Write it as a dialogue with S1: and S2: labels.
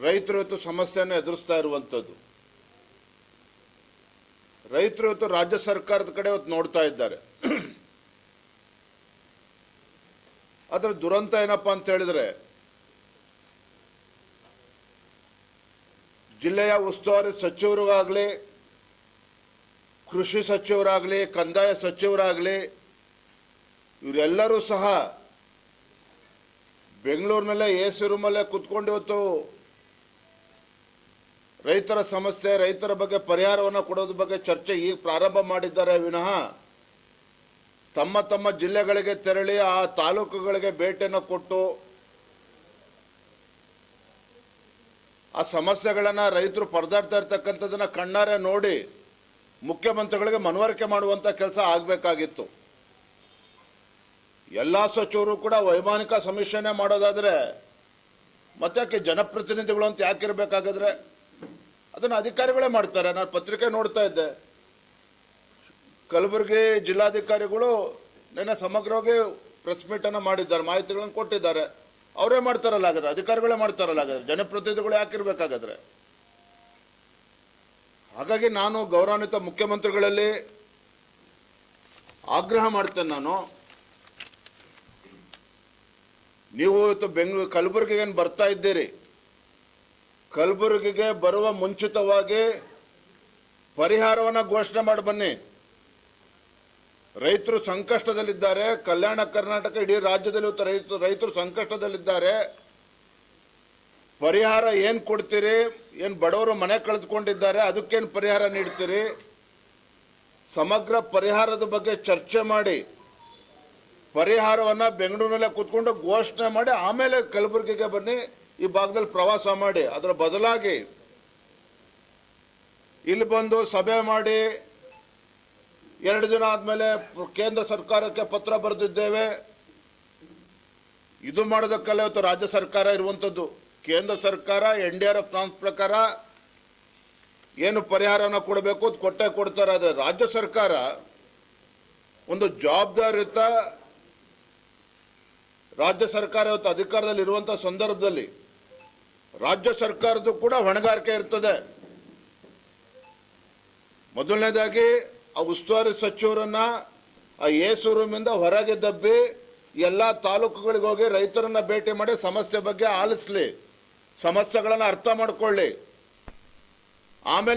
S1: ರೈತರು ಇವತ್ತು ಸಮಸ್ಯೆಯನ್ನು ಎದುರಿಸ್ತಾ ಇರುವಂಥದ್ದು. ರೈತರು ಇವತ್ತು ರಾಜ್ಯ ಸರ್ಕಾರದ ಕಡೆ ಇವತ್ತು ನೋಡ್ತಾ ಇದ್ದಾರೆ. ಅದರ ದುರಂತ ಏನಪ್ಪಾ ಅಂತ ಹೇಳಿದ್ರೆ, ಜಿಲ್ಲೆಯ ಉಸ್ತುವಾರಿ ಸಚಿವರಿಗಾಗಲಿ, ಕೃಷಿ ಸಚಿವರಾಗಲಿ, ಕಂದಾಯ ಸಚಿವರಾಗಲಿ, ಇವರೆಲ್ಲರೂ ಸಹ ಬೆಂಗಳೂರಿನಲ್ಲೇ ಎಸಿ ರೂಮಲ್ಲೇ ಕುತ್ಕೊಂಡು ಇವತ್ತು ರೈತರ ಸಮಸ್ಯೆ, ರೈತರ ಬಗ್ಗೆ ಪರಿಹಾರವನ್ನು ಕೊಡೋದ್ರ ಬಗ್ಗೆ ಚರ್ಚೆ ಈಗ ಪ್ರಾರಂಭ ಮಾಡಿದ್ದಾರೆ ವಿನಃ ತಮ್ಮ ತಮ್ಮ ಜಿಲ್ಲೆಗಳಿಗೆ ತೆರಳಿ ಆ ತಾಲೂಕುಗಳಿಗೆ ಭೇಟಿಯನ್ನು ಕೊಟ್ಟು ಆ ಸಮಸ್ಯೆಗಳನ್ನು ರೈತರು ಪರದಾಡ್ತಾ ಇರ್ತಕ್ಕಂಥದ್ದನ್ನ ಕಣ್ಣಾರೆ ನೋಡಿ ಮುಖ್ಯಮಂತ್ರಿಗಳಿಗೆ ಮನವರಿಕೆ ಮಾಡುವಂಥ ಕೆಲಸ ಆಗಬೇಕಾಗಿತ್ತು. ಎಲ್ಲ ಸಚಿವರು ಕೂಡ ವೈಮಾನಿಕ ಸಮೀಕ್ಷೆನೇ ಮಾಡೋದಾದರೆ ಮತ್ತೆ ಜನಪ್ರತಿನಿಧಿಗಳು ಅಂತ ಯಾಕಿರಬೇಕಾಗಿದ್ರೆ ಅದನ್ನು ಅಧಿಕಾರಿಗಳೇ ಮಾಡ್ತಾರೆ. ನಾನು ಪತ್ರಿಕೆ ನೋಡ್ತಾ ಇದ್ದೆ, ಕಲಬುರಗಿ ಜಿಲ್ಲಾಧಿಕಾರಿಗಳು ನಿನ್ನೆ ಸಮಗ್ರವಾಗಿ ಪ್ರೆಸ್ ಮೀಟನ್ನು ಮಾಡಿದ್ದಾರೆ, ಮಾಹಿತಿಗಳನ್ನು ಕೊಟ್ಟಿದ್ದಾರೆ. ಅವರೇ ಮಾಡ್ತಾರಲ್ಲ, ಹಾಗಾದ್ರೆ ಅಧಿಕಾರಿಗಳೇ ಮಾಡ್ತಾರಲ್ಲ, ಹಾಗಾದ್ರೆ ಜನಪ್ರತಿನಿಧಿಗಳು ಯಾಕಿರ್ಬೇಕಾಗಾದ್ರೆ. ಹಾಗಾಗಿ ನಾನು ಗೌರವಾನ್ವಿತ ಮುಖ್ಯಮಂತ್ರಿಗಳಲ್ಲಿ ಆಗ್ರಹ ಮಾಡ್ತೇನೆ. ನೀವು ಇವತ್ತು ಕಲಬುರಗಿಗೆ ಏನು ಬರ್ತಾ ಇದ್ದೀರಿ, ಕಲಬುರಗಿಗೆ ಬರುವ ಮುಂಚಿತವಾಗಿ ಪರಿಹಾರವನ್ನು ಘೋಷಣೆ ಮಾಡಿ ಬನ್ನಿ. ರೈತರು ಸಂಕಷ್ಟದಲ್ಲಿದ್ದಾರೆ. ಕಲ್ಯಾಣ ಕರ್ನಾಟಕ ಇಡೀ ರಾಜ್ಯದಲ್ಲಿ ರೈತರು ಸಂಕಷ್ಟದಲ್ಲಿದ್ದಾರೆ. ಪರಿಹಾರ ಏನು ಕೊಡ್ತೀರಿ, ಏನು ಬಡವರು ಮನೆ ಕಳೆದುಕೊಂಡಿದ್ದಾರೆ ಅದಕ್ಕೇನು ಪರಿಹಾರ ನೀಡ್ತೀರಿ, ಸಮಗ್ರ ಪರಿಹಾರದ ಬಗ್ಗೆ ಚರ್ಚೆ ಮಾಡಿ ಪರಿಹಾರವನ್ನು ಬೆಂಗಳೂರಿನಲ್ಲೇ ಕೂತ್ಕೊಂಡು ಘೋಷಣೆ ಮಾಡಿ ಆಮೇಲೆ ಕಲಬುರಗಿಗೆ ಬನ್ನಿ, ಈ ಭಾಗದಲ್ಲಿ ಪ್ರವಾಸ ಮಾಡಿ. ಅದರ ಬದಲಾಗಿ ಇಲ್ಲಿ ಬಂದು ಸಭೆ ಮಾಡಿ 2 ದಿನ ಆದಮೇಲೆ ಕೇಂದ್ರ ಸರ್ಕಾರಕ್ಕೆ ಪತ್ರ ಬರೆದಿದ್ದೇವೆ, ಇದು ಮಾಡೋದಕ್ಕೆಲ್ಲ ಇವತ್ತು ರಾಜ್ಯ ಸರ್ಕಾರ ಇರುವಂಥದ್ದು. ಕೇಂದ್ರ ಸರ್ಕಾರ NDRF ನಾಮ್ಸ್ ಪ್ರಕಾರ ಏನು ಪರಿಹಾರನ ಕೊಡಬೇಕು ಅದು ಕೊಟ್ಟೇ ಕೊಡ್ತಾರೆ. ಆದರೆ ರಾಜ್ಯ ಸರ್ಕಾರ ಒಂದು ಜವಾಬ್ದಾರಿಯುತ ರಾಜ್ಯ ಸರ್ಕಾರ ಇವತ್ತು ಅಧಿಕಾರದಲ್ಲಿ ಇರುವಂಥ ಸಂದರ್ಭದಲ್ಲಿ ರಾಜ್ಯ ಸರ್ಕಾರದ್ದು ಕೂಡ ಹೊಣೆಗಾರಿಕೆ ಇರ್ತದೆ. ಮೊದಲನೇದಾಗಿ ಆ ಉಸ್ತುವಾರಿ ಸಚಿವರನ್ನ ಆ ಎಸಿ ರೂಮಿಂದ ಹೊರಗೆ ದಬ್ಬಿ ಎಲ್ಲ ತಾಲೂಕುಗಳಿಗೆ ಹೋಗಿ ರೈತರನ್ನ ಭೇಟಿ ಮಾಡಿ ಸಮಸ್ಯೆ ಬಗ್ಗೆ ಆಲಿಸಲಿ, ಸಮಸ್ಯೆಗಳನ್ನು ಅರ್ಥ ಮಾಡ್ಕೊಳ್ಳಿ. ಆಮೇಲೆ